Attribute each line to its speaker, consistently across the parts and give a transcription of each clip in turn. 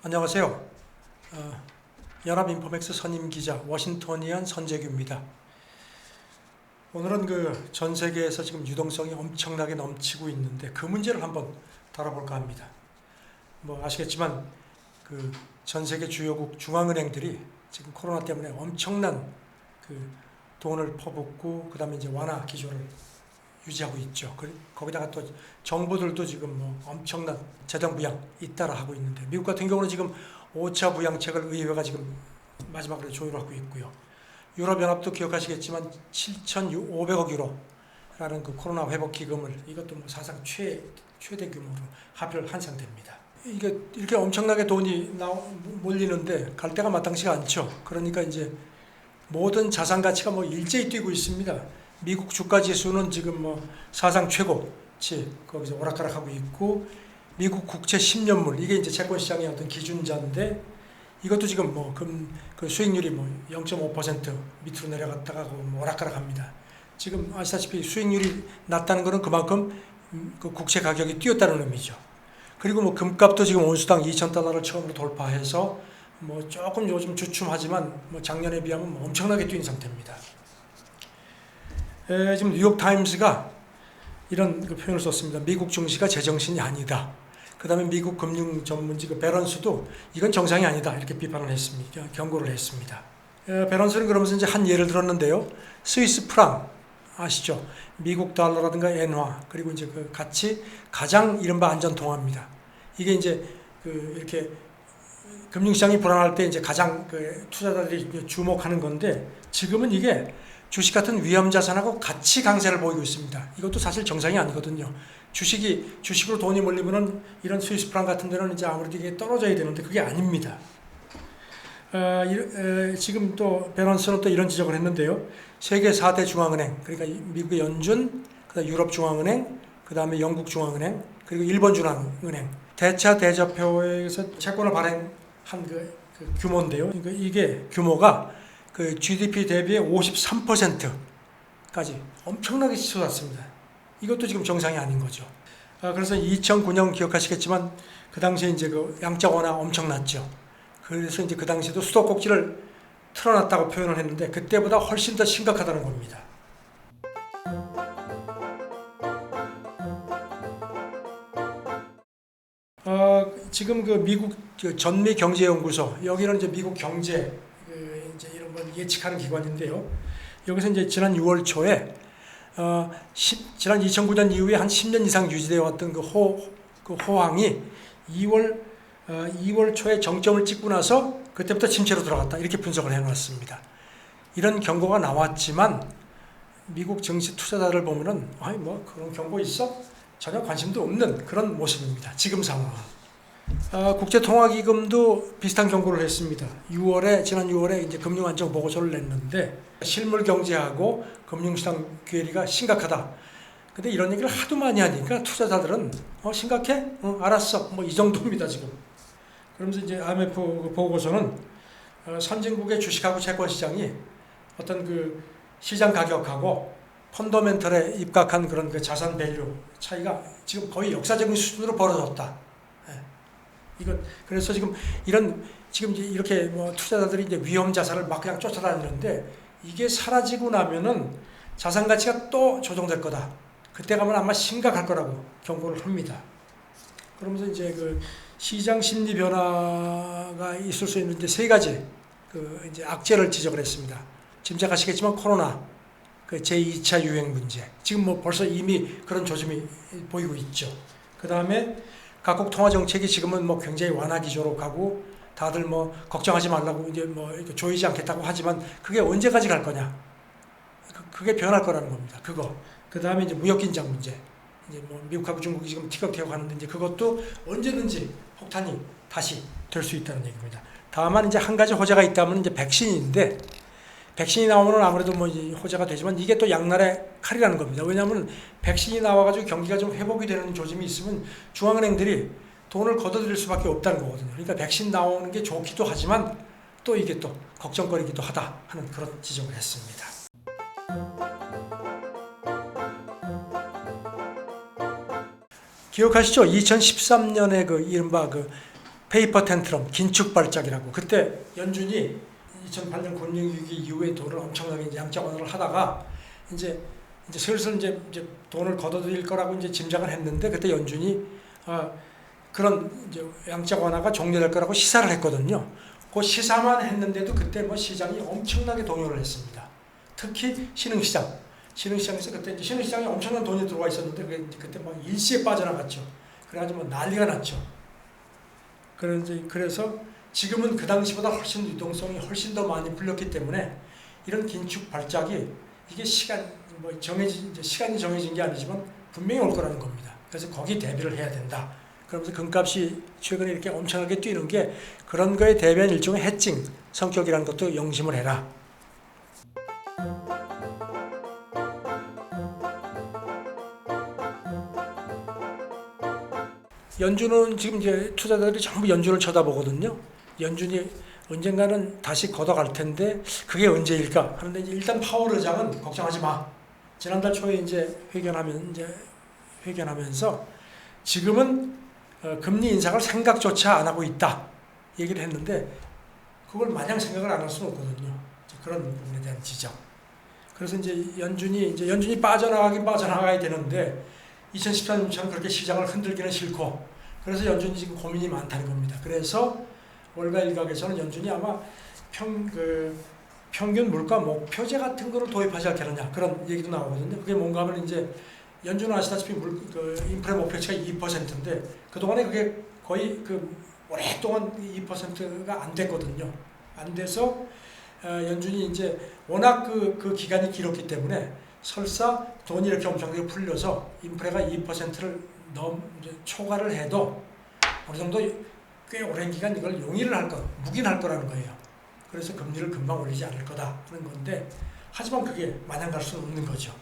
Speaker 1: 안녕하세요. 연합인포맥스 선임 기자 워싱턴이안 선재규입니다. 오늘은 전 세계에서 지금 유동성이 엄청나게 넘치고 있는데 그 문제를 한번 다뤄볼까 합니다. 아시겠지만 전 세계 주요국 중앙은행들이 지금 코로나 때문에 엄청난 돈을 퍼붓고 그다음에 이제 완화 기조를 유지하고 있죠. 거기다가 또 정부들도 지금 엄청난 재정 부양 잇따라 하고 있는데 미국 같은 경우는 지금 5차 부양책을 의회가 지금 마지막으로 조율하고 있고요. 유럽연합도 기억하시겠지만 7,500억 유로라는 코로나 회복 기금을 이것도 사상 최대 규모로 합의를 한 상태입니다. 이게 이렇게 엄청나게 돈이 몰리는데 갈 데가 마땅치가 않죠. 그러니까 이제 모든 자산 가치가 일제히 뛰고 있습니다. 미국 주가 지수는 지금 사상 최고치 거기서 오락가락하고 있고 미국 국채 10년물 이게 이제 채권 시장의 어떤 기준자인데 이것도 지금 그 수익률이 0.5% 밑으로 내려갔다가 오락가락합니다. 지금 아시다시피 수익률이 낮다는 것은 그만큼 그 국채 가격이 뛰었다는 의미죠. 그리고 금값도 지금 온수당 2,000달러를 처음으로 돌파해서 조금 요즘 주춤하지만 작년에 비하면 엄청나게 뛴 상태입니다. 지금 뉴욕타임스가 이런 표현을 썼습니다. 미국 증시가 제정신이 아니다. 그 다음에 미국 금융 전문지 베런스도 이건 정상이 아니다. 이렇게 비판을 했습니다. 경고를 했습니다. 베런스는 그러면서 이제 한 예를 들었는데요. 스위스 프랑 아시죠? 미국 달러라든가 엔화 그리고 이제 같이 가장 이른바 안전통화입니다. 이게 이제 이렇게 금융시장이 불안할 때 이제 가장 투자자들이 주목하는 건데 지금은 이게 주식 같은 위험 자산하고 같이 강세를 보이고 있습니다. 이것도 사실 정상이 아니거든요. 주식으로 돈이 몰리면은 이런 스위스 프랑 같은 데는 이제 아무래도 이게 떨어져야 되는데 그게 아닙니다. 지금 또 베런스는 또 이런 지적을 했는데요. 세계 4대 중앙은행, 그러니까 미국의 연준, 그다음 유럽 중앙은행, 그다음에 영국 중앙은행, 그리고 일본 중앙은행 대차 대조표에서 채권을 발행한 규모인데요. 그러니까 이게 규모가 GDP 대비의 53%까지 엄청나게 치솟았습니다. 이것도 지금 정상이 아닌 거죠. 그래서 2009년 기억하시겠지만 그 당시에 이제 양적 완화 엄청났죠. 그래서 이제 그 당시에도 수도꼭지를 틀어놨다고 표현을 했는데 그때보다 훨씬 더 심각하다는 겁니다. 지금 미국 전미 경제연구소 여기는 이제 미국 경제 이제 이런 걸 예측하는 기관인데요. 여기서 이제 지난 6월 초에 지난 2009년 이후에 한 10년 이상 유지되어 왔던 호황이 2월 초에 정점을 찍고 나서 그때부터 침체로 들어갔다 이렇게 분석을 해놨습니다. 이런 경고가 나왔지만 미국 증시 투자자를 보면은 그런 경고 있어? 전혀 관심도 없는 그런 모습입니다. 지금 상황. 국제통화기금도 비슷한 경고를 했습니다. 지난 6월에 이제 금융안정 보고서를 냈는데 실물 경제하고 금융시장 괴리가 심각하다. 근데 이런 얘기를 하도 많이 하니까 투자자들은 심각해? 알았어. 이 정도입니다 지금. 그러면서 이제 IMF 보고서는 선진국의 주식하고 채권 시장이 어떤 시장 가격하고 펀더멘털에 입각한 그런 자산 밸류 차이가 지금 거의 역사적인 수준으로 벌어졌다. 그래서 지금 이렇게 투자자들이 이제 위험 자산을 막 그냥 쫓아다니는데 이게 사라지고 나면은 자산 가치가 또 조정될 거다. 그때 가면 아마 심각할 거라고 경고를 합니다. 그러면서 이제 시장 심리 변화가 있을 수 있는 이제 세 가지 이제 악재를 지적을 했습니다. 짐작하시겠지만 코로나, 제2차 유행 문제. 지금 벌써 이미 그런 조짐이 보이고 있죠. 그 다음에 각국 통화 정책이 지금은 굉장히 완화 기조로 가고 다들 걱정하지 말라고 이제 이렇게 조이지 않겠다고 하지만 그게 언제까지 갈 거냐? 그게 변할 거라는 겁니다. 그 다음에 이제 무역 긴장 문제. 이제 미국하고 중국이 지금 티격태격 하는데 이제 그것도 언제든지 폭탄이 다시 될 수 있다는 얘기입니다. 다만 이제 한 가지 호재가 있다면 이제 백신인데 백신이 나오면 아무래도 호재가 되지만 이게 또 양날의 칼이라는 겁니다. 왜냐하면 백신이 나와가지고 경기가 좀 회복이 되는 조짐이 있으면 중앙은행들이 돈을 걷어들일 수밖에 없다는 거거든요. 그러니까 백신 나오는 게 좋기도 하지만 또 이게 또 걱정거리기도 하다 하는 그런 지적을 했습니다. 기억하시죠? 2013년에 이른바 페이퍼 텐트럼, 긴축 발작이라고. 그때 연준이 2008년 금융위기 이후에 돈을 엄청나게 이제 양적 완화를 하다가 이제 슬슬 이제 돈을 걷어들일 거라고 이제 짐작을 했는데, 그때 연준이 그런 이제 양적 완화가 종료될 거라고 시사를 했거든요. 그 시사만 했는데도 그때 뭐 시장이 엄청나게 동요를 했습니다. 특히 신흥시장에서 그때 이제 신흥시장에 엄청난 돈이 들어와 있었는데 그때 막 일시에 빠져나갔죠. 그래가지고 뭐 난리가 났죠. 그래서 지금은 그 당시보다 훨씬 유동성이 훨씬 더 많이 풀렸기 때문에 이런 긴축 발작이 이게 시간이 정해진 게 아니지만 분명히 올 거라는 겁니다. 그래서 거기 대비를 해야 된다. 그러면서 금값이 최근에 이렇게 엄청나게 뛰는 게 그런 거에 대비한 일종의 해칭 성격이라는 것도 명심을 해라. 연준은 지금 이제 투자자들이 전부 연준을 쳐다보거든요. 연준이 언젠가는 다시 걷어갈 텐데 그게 언제일까 하는데 이제 일단 파월 의장은 걱정하지 마. 지난달 초에 이제 회견하면서 지금은 금리 인상을 생각조차 안 하고 있다 얘기를 했는데 그걸 마냥 생각을 안 할 수는 없거든요. 그런 부분에 대한 지적. 그래서 이제 연준이 빠져나가야 되는데 2014년처럼 그렇게 시장을 흔들기는 싫고 그래서 연준이 지금 고민이 많다는 겁니다. 그래서 월가 일각에서는 연준이 아마 평균 물가 목표제 같은 거를 도입하지 않겠느냐 그런 얘기도 나오거든요. 그게 뭔가 하면 이제 연준은 아시다시피 인플레 목표치가 2%인데 그동안에 그게 거의 오랫동안 2%가 안 됐거든요. 안 돼서 연준이 이제 워낙 그 기간이 길었기 때문에 설사 돈이 이렇게 엄청나게 풀려서 인플레가 2%를 초과를 해도 어느 정도 꽤 오랜 기간 이걸 묵인할 거라는 거예요. 그래서 금리를 금방 올리지 않을 거다 하는 건데 하지만 그게 마냥 갈 수는 없는 거죠.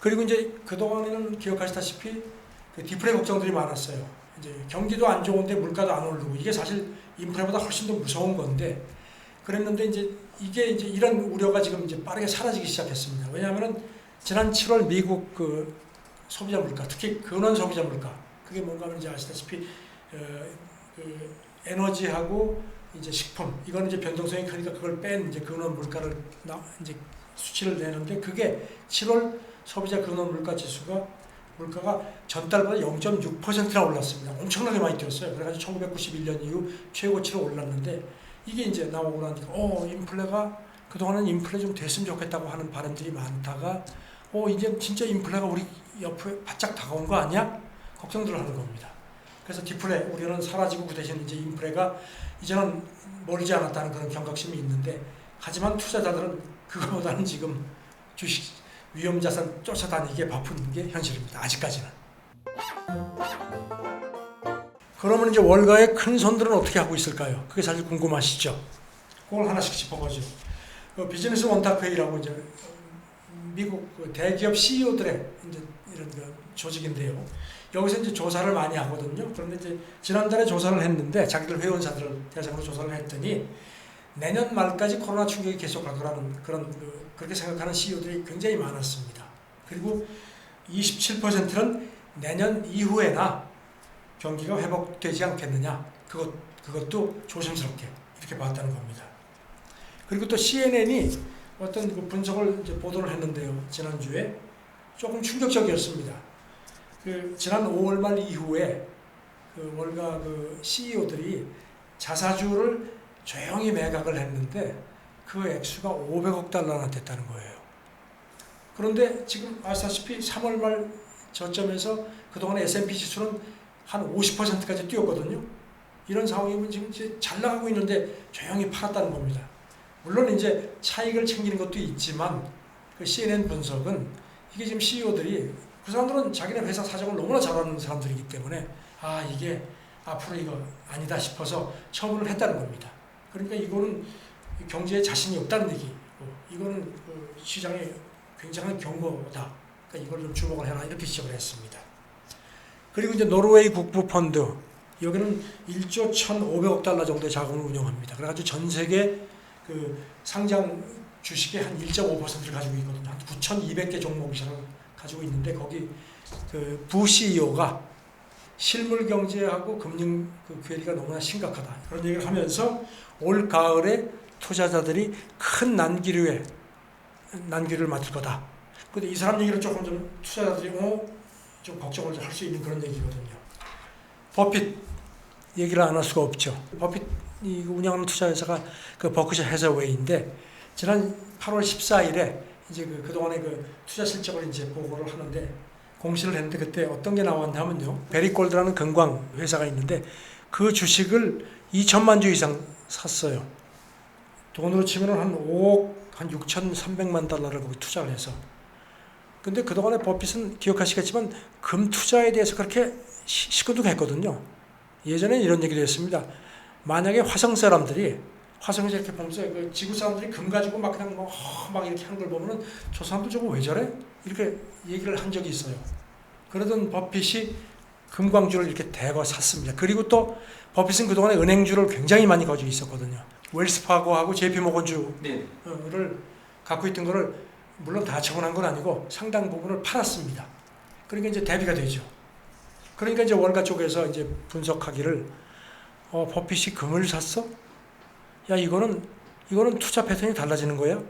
Speaker 1: 그리고 이제 그동안에는 기억하시다시피 디플레 걱정들이 많았어요. 이제 경기도 안 좋은데 물가도 안 오르고 이게 사실 인플레보다 훨씬 더 무서운 건데 그랬는데 이제 이런 우려가 지금 이제 빠르게 사라지기 시작했습니다. 왜냐하면은 지난 7월 미국 소비자 물가, 특히 근원 소비자 물가, 그게 뭔가 하면 이제 아시다시피 에너지하고 이제 식품, 이거는 이제 변동성이 크니까 그걸 뺀 이제 근원 물가를 이제 수치를 내는데 그게 7월 소비자 근원 물가 지수가 물가가 전달보다 0.6%나 올랐습니다. 엄청나게 많이 뛰었어요. 그래가지고 1991년 이후 최고치로 올랐는데 이게 이제 나오고 나니까 인플레가 그동안은 인플레 좀 됐으면 좋겠다고 하는 발언들이 많다가 이제 진짜 인플레가 우리 옆에 바짝 다가온 거 아니야? 걱정들을 하는 겁니다. 그래서 디플레 우려는 사라지고 그 대신 이제 인플레가 이제는 멀지 않았다는 그런 경각심이 있는데 하지만 투자자들은 그거보다는 지금 주식 위험자산 쫓아다니기에 바쁜 게 현실입니다. 아직까지는. 그러면 이제 월가의 큰 손들은 어떻게 하고 있을까요? 그게 사실 궁금하시죠? 그걸 하나씩 짚어보죠. 비즈니스 원탁회의라고 이제 미국 대기업 CEO들의 이제 이런 조직인데요. 여기서 이제 조사를 많이 하거든요. 그런데 이제 지난달에 조사를 했는데 자기들 회원사들을 대상으로 조사를 했더니 내년 말까지 코로나 충격이 계속할 거라는 그렇게 생각하는 CEO들이 굉장히 많았습니다. 그리고 27%는 내년 이후에나 경기가 회복되지 않겠느냐. 그것도 조심스럽게 이렇게 봤다는 겁니다. 그리고 또 CNN이 어떤 분석을 이제 보도를 했는데요. 지난주에 조금 충격적이었습니다. 지난 5월 말 이후에 월가 CEO들이 자사주를 조용히 매각을 했는데 그 액수가 500억 달러나 됐다는 거예요. 그런데 지금 아시다시피 3월 말 저점에서 그동안 S&P 지수는 한 50%까지 뛰었거든요. 이런 상황이면 지금 이제 잘 나가고 있는데 조용히 팔았다는 겁니다. 물론 이제 차익을 챙기는 것도 있지만 그 CNN 분석은 이게 지금 CEO들이 그 사람들은 자기네 회사 사정을 너무나 잘 아는 사람들이기 때문에 이게 앞으로 이거 아니다 싶어서 처분을 했다는 겁니다. 그러니까 이거는 경제에 자신이 없다는 얘기고 이거는 시장에 굉장한 경고다. 그러니까 이걸 좀 주목을 해라 이렇게 지적을 했습니다. 그리고 이제 노르웨이 국부펀드 여기는 1조 1,500억 달러 정도의 자금을 운영합니다. 그래가지고 전 세계 상장 주식의 한 1.5%를 가지고 있거든요. 한 9,200개 종목을 가지고 있는데 거기 부 CEO가 실물 경제하고 금융 그 괴리가 너무나 심각하다. 그런 얘기를 하면서 올 가을에 투자자들이 큰 난기를 맡을 거다. 근데 이 사람 얘기를 조금 좀 투자자들이 좀 걱정을 할 수 있는 그런 얘기거든요. 버핏 얘기를 안 할 수가 없죠. 버핏이 운영하는 투자회사가 그 버크셔 해서웨이인데 지난 8월 14일에 이제 그동안의 그 투자 실적을 이제 보고를 하는데 공시를 했는데 그때 어떤 게 나왔냐면요. 베리골드라는 금광 회사가 있는데 그 주식을 2천만 주 이상 샀어요. 돈으로 치면 한 5억 한 6,300만 달러를 거기 투자를 해서. 근데 그동안에 버핏은 기억하시겠지만 금 투자에 대해서 그렇게 시큰둥했거든요. 예전에 이런 얘기도 했습니다. 만약에 화성에 이렇게 보면서 그 지구 사람들이 금 가지고 막 그냥 막 이렇게 하는 걸 보면은 저 사람들 저거 왜 저래? 이렇게 얘기를 한 적이 있어요. 그러던 버핏이 금광주를 이렇게 대거 샀습니다. 그리고 또 버핏은 그동안에 은행주를 굉장히 많이 가지고 있었거든요. 웰스파고하고 JP모건주를 갖고 있던 거를 물론 다 처분한 건 아니고 상당 부분을 팔았습니다. 그러니까 이제 대비가 되죠. 그러니까 이제 월가 쪽에서 이제 분석하기를 버핏이 금을 샀어? 야 이거는 투자 패턴이 달라지는 거야.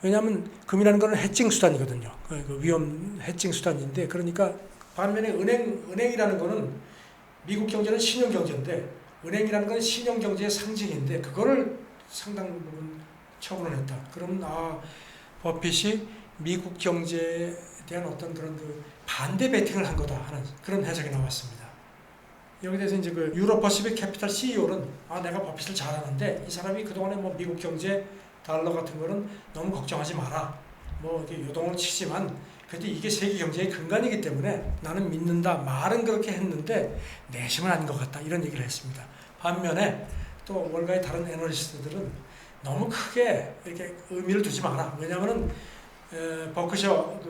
Speaker 1: 왜냐하면 금이라는 거는 해칭 수단이거든요. 그 위험 해칭 수단인데 그러니까 반면에 은행이라는 거는 미국 경제는 신용 경제인데 은행이라는 건 신용 경제의 상징인데 그거를 상당 부분 처분을 했다. 그러면 버핏이 미국 경제에 대한 어떤 그런 그 반대 베팅을 한 거다 하는 그런 해석이 나왔습니다. 여기 대해서 이제 그 유로퍼시픽 캐피탈 CEO는 내가 버핏을 잘 아는데 이 사람이 그동안에 뭐 미국 경제 달러 같은 거는 너무 걱정하지 마라. 뭐 이렇게 요동을 치지만 그래도 이게 세계 경제의 근간이기 때문에 나는 믿는다. 말은 그렇게 했는데 내심은 아닌 것 같다. 이런 얘기를 했습니다. 반면에 또 월가의 다른 애널리스트들은 너무 크게 이렇게 의미를 두지 마라. 왜냐하면은 버크셔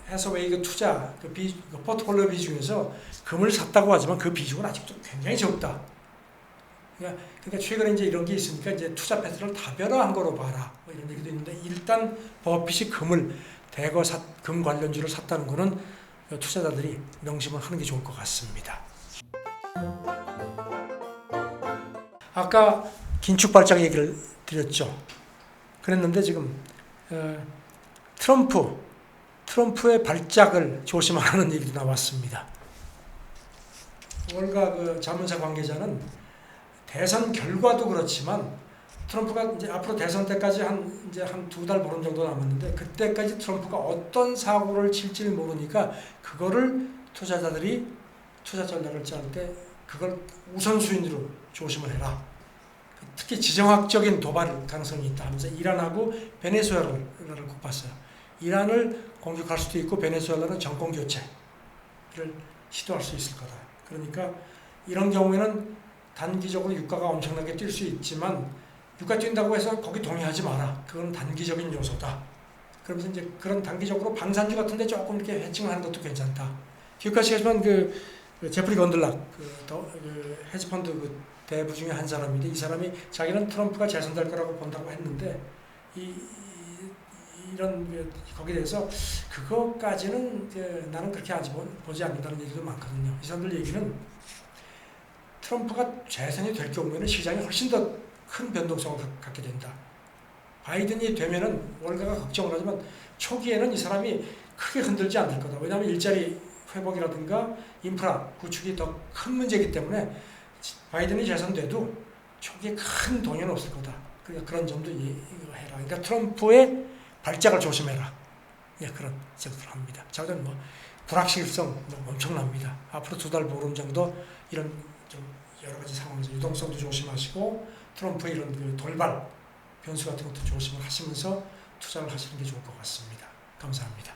Speaker 1: 해서웨이 그 투자 그 포트폴리오 비중에서 금을 샀다고 하지만 그 비중은 아직도 굉장히 적다. 그러니까 최근에 이제 이런 게 있으니까 이제 투자 패턴을 다변화한 거로 봐라. 뭐 이런 얘기도 있는데 일단 버핏이 금을 대거 금 관련주를 샀다는 거는 투자자들이 명심을 하는 게 좋을 것 같습니다. 아까 긴축 발작 얘기를 드렸죠. 그랬는데 지금 트럼프의 발작을 조심하라는 얘기도 나왔습니다. 월가 그 자문사 관계자는 대선 결과도 그렇지만 트럼프가 이제 앞으로 대선 때까지 한 2달 보름 정도 남았는데 그때까지 트럼프가 어떤 사고를 칠지 모르니까 그거를 투자자들이 투자 전략을 짤 때 그걸 우선순위로 조심을 해라. 특히 지정학적인 도발 가능성이 있다 하면서 이란하고 베네수엘라를 꼽았어요. 이란을 공격할 수도 있고 베네수엘라는 정권 교체를 시도할 수 있을 거다. 그러니까 이런 경우에는 단기적으로 유가가 엄청나게 뛸 수 있지만 유가 뛴다고 해서 거기 동의하지 마라. 그건 단기적인 요소다. 그러면서 이제 그런 단기적으로 방산주 같은 데 조금 이렇게 해칭을 하는 것도 괜찮다. 기억하시겠지만 그 제프리 건들락 헤지펀드 대부 중에 한 사람인데 이 사람이 자기는 트럼프가 재선될 거라고 본다고 했는데 이런 거기에 대해서 그것까지는 나는 그렇게 아직 보지 않는다는 얘기도 많거든요. 이 사람들 얘기는 트럼프가 재선이 될 경우에는 시장이 훨씬 더 큰 변동성을 갖게 된다. 바이든이 되면은 월가가 걱정을 하지만 초기에는 이 사람이 크게 흔들지 않을 거다. 왜냐하면 일자리 회복이라든가 인프라 구축이 더 큰 문제이기 때문에 바이든이 재선돼도 초기에 큰 동요는 없을 거다. 그러니까 그런 점도 해라. 그러니까 트럼프의 발작을 조심해라. 그런 생각을 합니다. 자기는 불확실성 엄청납니다. 앞으로 2달 보름 정도 이런 좀 여러 가지 상황에서 유동성도 조심하시고 트럼프의 이런 돌발 변수 같은 것도 조심을 하시면서 투자를 하시는 게 좋을 것 같습니다. 감사합니다.